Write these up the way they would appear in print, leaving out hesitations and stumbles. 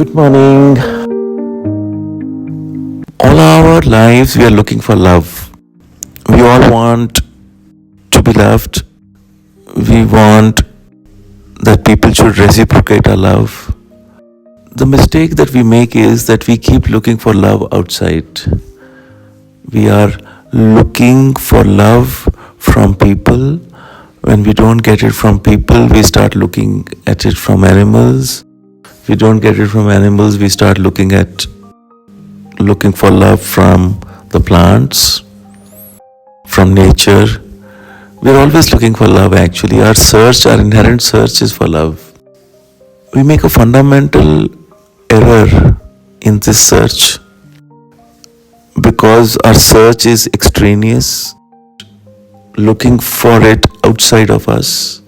Good morning. All our lives we are looking for love. We all want to be loved. We want that people should reciprocate our love. The mistake that we make is that we keep looking for love outside. We are looking for love from people. When we don't get it from people, we start looking at it from animals. If we don't get it from animals, we start looking for love from the plants, from nature. We're always looking for love actually. Our inherent search is for love. We make a fundamental error in this search because our search is extraneous, looking for it outside of us,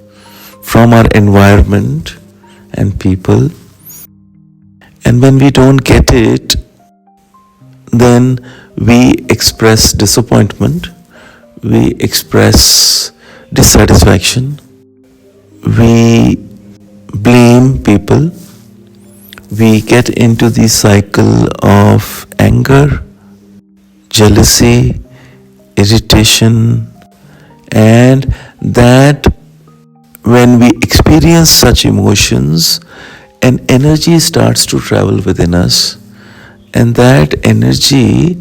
from our environment and people. And when we don't get it, then we express disappointment, we express dissatisfaction, we blame people, we get into the cycle of anger, jealousy, irritation, and that when we experience such emotions, an energy starts to travel within us, and that energy,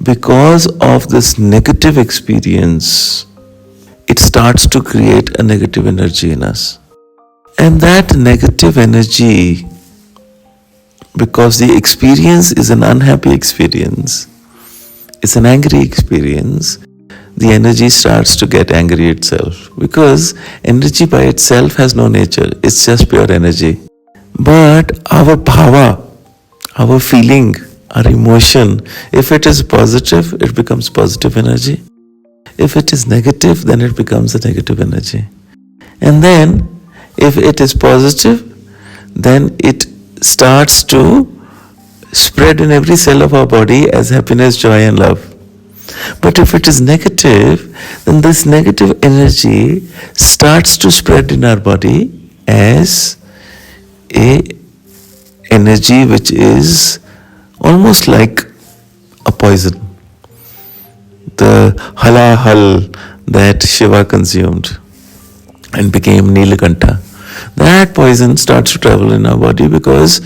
because of this negative experience, it starts to create a negative energy in us. And that negative energy, because the experience is an unhappy experience, it's an angry experience, the energy starts to get angry itself, because energy by itself has no nature, it's just pure energy. But our bhava, our feeling, our emotion, if it is positive, it becomes positive energy. If it is negative, then it becomes a negative energy. And then, if it is positive, then it starts to spread in every cell of our body as happiness, joy and love. But if it is negative, then this negative energy starts to spread in our body as a energy which is almost like a poison. The halahal that Shiva consumed and became Nilakantha, that poison starts to travel in our body because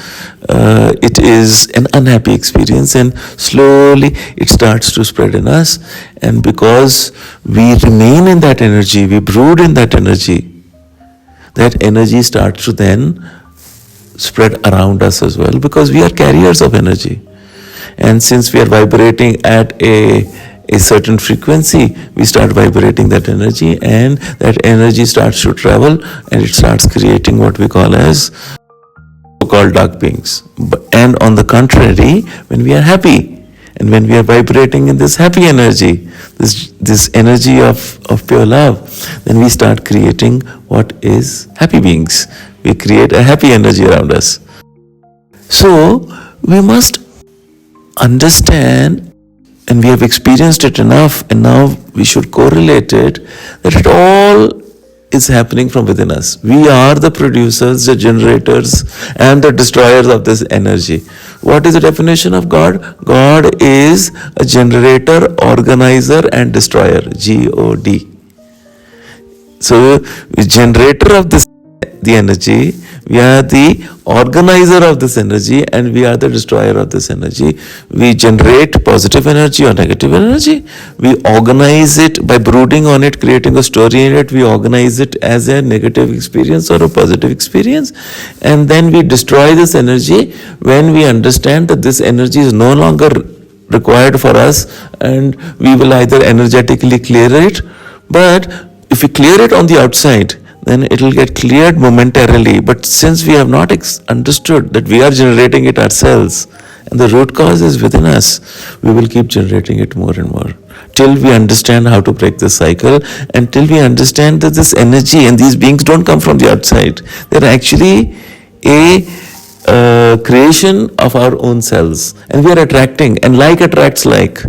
it is an unhappy experience, and slowly it starts to spread in us. And because we remain in that energy, we brood in that energy starts to then spread around us as well, because we are carriers of energy. And since we are vibrating at a certain frequency, we start vibrating that energy, and that energy starts to travel, and it starts creating what we call as so-called dark beings. And on the contrary, when we are happy, and when we are vibrating in this happy energy, this energy of pure love, then we start creating what is happy beings. We create a happy energy around us. So, we must understand, and we have experienced it enough, and now we should correlate it, that it all is happening from within us. We are the producers, the generators, and the destroyers of this energy. What is the definition of God? God is a generator, organizer, and destroyer. G-O-D. So, the generator of the energy, we are the organizer of this energy, and we are the destroyer of this energy. We generate positive energy or negative energy. We organize it by brooding on it, creating a story in it. We organize it as a negative experience or a positive experience. And then we destroy this energy when we understand that this energy is no longer required for us, and we will either energetically clear it. But if we clear it on the outside, then it will get cleared momentarily. But since we have not understood that we are generating it ourselves, and the root cause is within us, we will keep generating it more and more, till we understand how to break this cycle, and till we understand that this energy and these beings don't come from the outside. They're actually a creation of our own selves, and we are attracting, and like attracts like.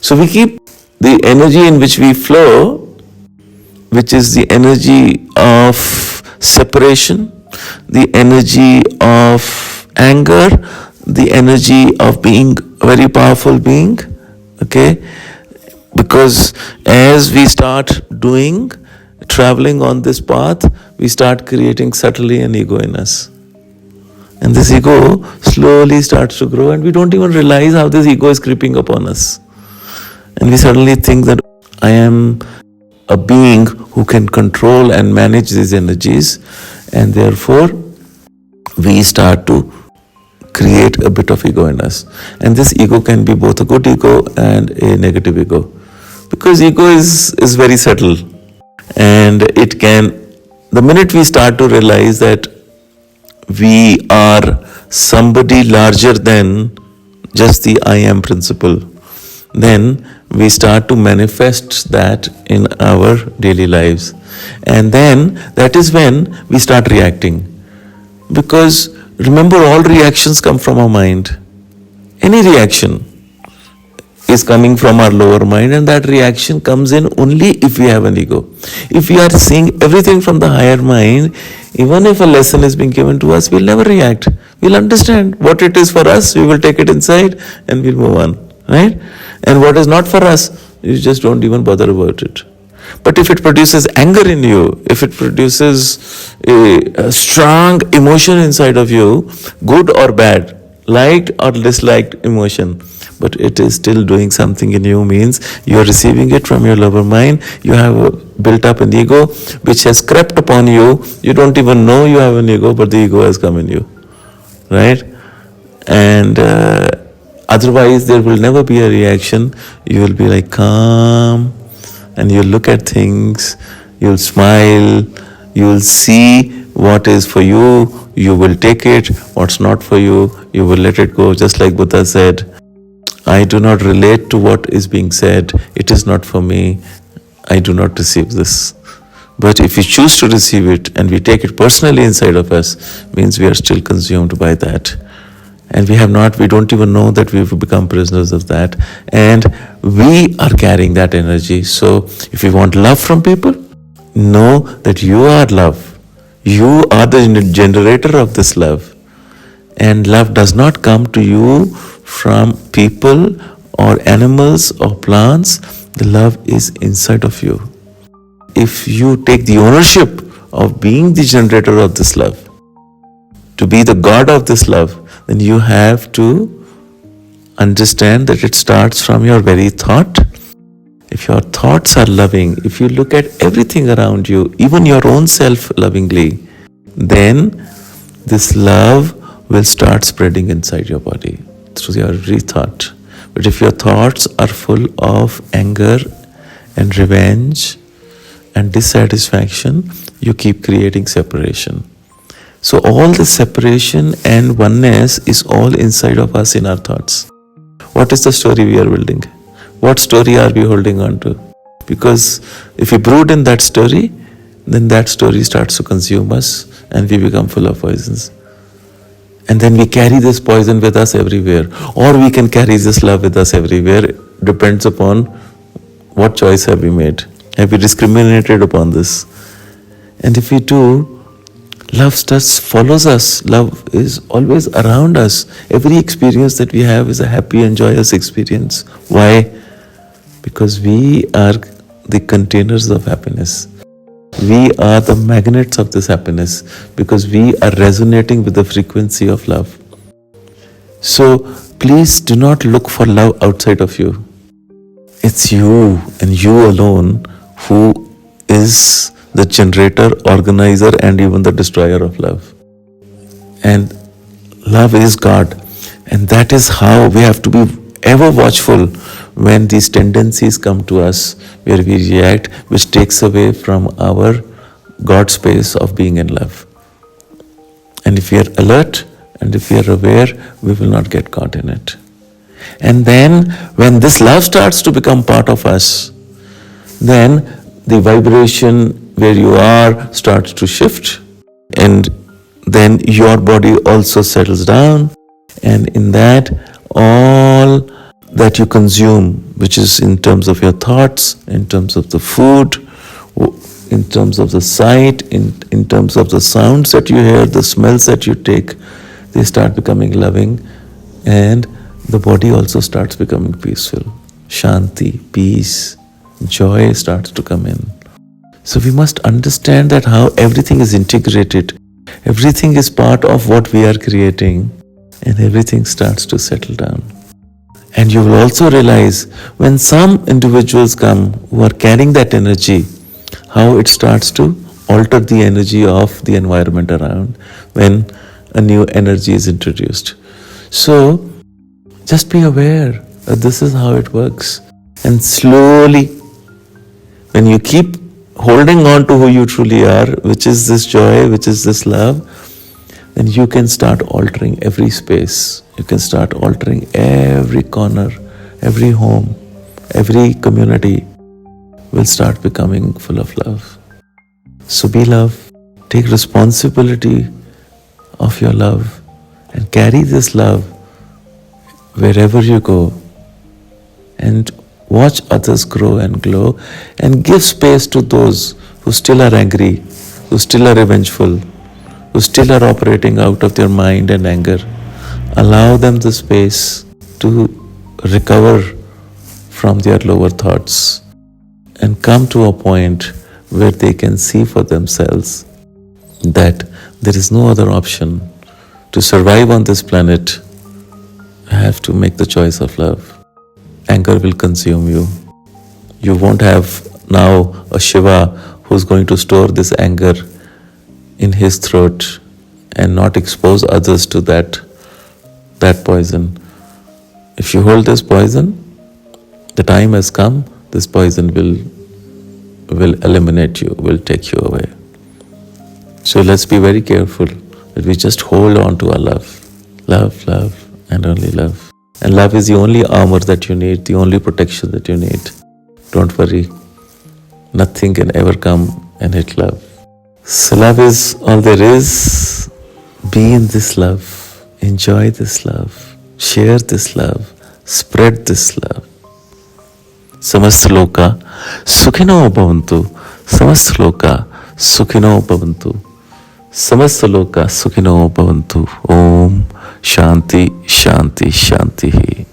So we keep the energy in which we flow, which is the energy of separation, the energy of anger the energy of being a very powerful being? Okay? Because as we start traveling on this path, we start creating subtly an ego in us. And this ego slowly starts to grow, and we don't even realize how this ego is creeping upon us. And we suddenly think that I am a being who can control and manage these energies, and therefore we start to create a bit of ego in us. And this ego can be both a good ego and a negative ego. Because ego is very subtle, and it can, the minute we start to realize that we are somebody larger than just the I am principle, then we start to manifest that in our daily lives. And then that is when we start reacting. Because remember, all reactions come from our mind. Any reaction is coming from our lower mind, and that reaction comes in only if we have an ego. If we are seeing everything from the higher mind, even if a lesson is being given to us, we'll never react. We'll understand what it is for us, we will take it inside and we'll move on, right? And what is not for us, you just don't even bother about it. But if it produces anger in you, if it produces a strong emotion inside of you, good or bad, liked or disliked emotion, but it is still doing something in you, means you are receiving it from your lower mind. You have built up an ego which has crept upon you. You don't even know you have an ego, but the ego has come in you, right? And otherwise there will never be a reaction. You will be like calm, and you'll look at things, you'll smile, you'll see what is for you, you will take it. What's not for you, you will let it go. Just like Buddha said, I do not relate to what is being said. It is not for me. I do not receive this. But if we choose to receive it and we take it personally inside of us, means we are still consumed by that. And we don't even know that we've become prisoners of that. And we are carrying that energy. So if you want love from people, know that you are love. You are the generator of this love. And love does not come to you from people or animals or plants. The love is inside of you. If you take the ownership of being the generator of this love, to be the God of this love, then you have to understand that it starts from your very thought. If your thoughts are loving, if you look at everything around you, even your own self lovingly, then this love will start spreading inside your body through your every thought. But if your thoughts are full of anger and revenge and dissatisfaction, you keep creating separation. So all the separation and oneness is all inside of us in our thoughts. What is the story we are building? What story are we holding on to? Because if we brood in that story, then that story starts to consume us and we become full of poisons. And then we carry this poison with us everywhere. Or we can carry this love with us everywhere. It depends upon what choice have we made. Have we discriminated upon this? And if we do, love just follows us. Love is always around us. Every experience that we have is a happy and joyous experience. Why? Because we are the containers of happiness. We are the magnets of this happiness because we are resonating with the frequency of love. So please do not look for love outside of you. It's you and you alone who is the generator, organizer, and even the destroyer of love. And love is God. And that is how we have to be ever watchful when these tendencies come to us, where we react, which takes away from our God space of being in love. And if we are alert and if we are aware, we will not get caught in it. And then when this love starts to become part of us, then the vibration where you are starts to shift, and then your body also settles down, and in that all that you consume, which is in terms of your thoughts, in terms of the food, in terms of the sight, in terms of the sounds that you hear, the smells that you take, they start becoming loving, and the body also starts becoming peaceful. Shanti, peace, joy starts to come in. So we must understand that how everything is integrated. Everything is part of what we are creating, and everything starts to settle down. And you will also realize when some individuals come who are carrying that energy, how it starts to alter the energy of the environment around when a new energy is introduced. So just be aware that this is how it works. And slowly, when you keep holding on to who you truly are, which is this joy, which is this love, then you can start altering every space. You can start altering every corner, every home, every community will start becoming full of love. So be love. Take responsibility of your love and carry this love wherever you go, and watch others grow and glow, and give space to those who still are angry, who still are revengeful, who still are operating out of their mind and anger. Allow them the space to recover from their lower thoughts and come to a point where they can see for themselves that there is no other option. To survive on this planet, you have to make the choice of love. Anger will consume you. You won't have now a Shiva who's going to store this anger in his throat and not expose others to that poison. If you hold this poison, the time has come, this poison will eliminate you, will take you away. So let's be very careful that we just hold on to our love. Love, love, and only love. And love is the only armor that you need, the only protection that you need. Don't worry. Nothing can ever come and hit love. So love is all there is. Be in this love. Enjoy this love. Share this love. Spread this love. Samasta loka sukhino bhavantu. Samasta loka sukhino bhavantu. Samasta loka sukhino bhavantu. Om Shanti Shanti Shanti.